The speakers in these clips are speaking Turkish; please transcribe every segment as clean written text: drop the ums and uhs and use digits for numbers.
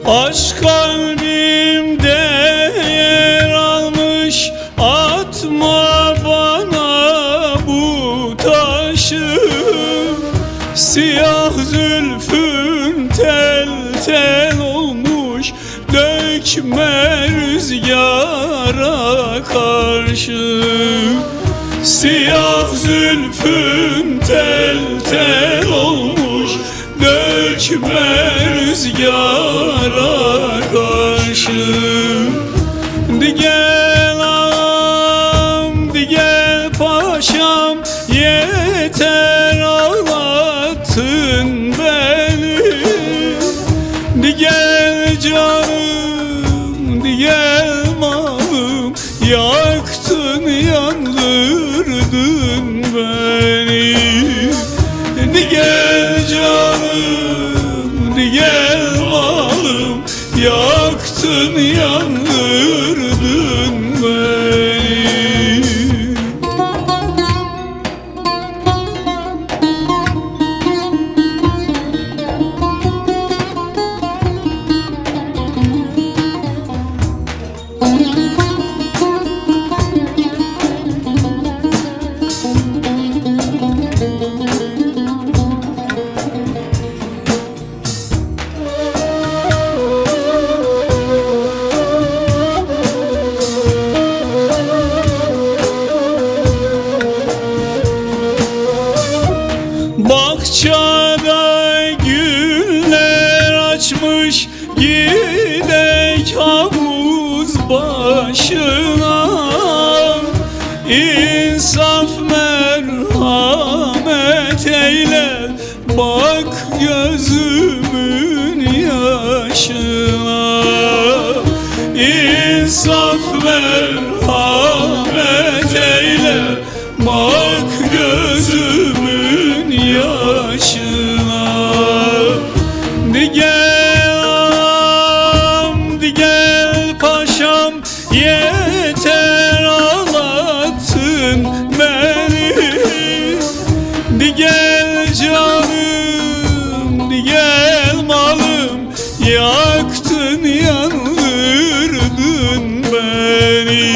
Aşk kalbimde yer almış, atma bana bu taşı. Siyah zülfün tel tel olmuş, dökme rüzgara karşı. Siyah zülfün tel tel olmuş, dökme rüzgara karşı. Di gel ağam, di gel paşam, yeter ağlattın beni. Di gel canım, di gel malım, yaktın yandırdın beni. Di gel canım, di gel malım, yaktın yandırdın beni. Bahçede güller açmış, gidek havuz başına. İnsaf merhamet eyle, bak gözümün yaşına. İnsaf merhamet eyle, bak gözümün yaşına. Di gel ağam, di gel paşam, yeter ağlattın beni. Di gel canım, di gel malım, yaktın yandırdın beni.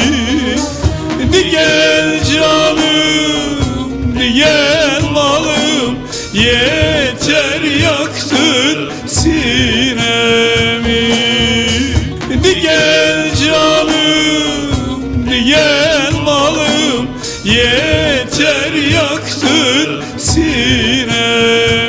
Di gel canım, di gel malım, yeter yaktın sinemi. Di gel canım, di gel malım, yeter yaktın sinemi.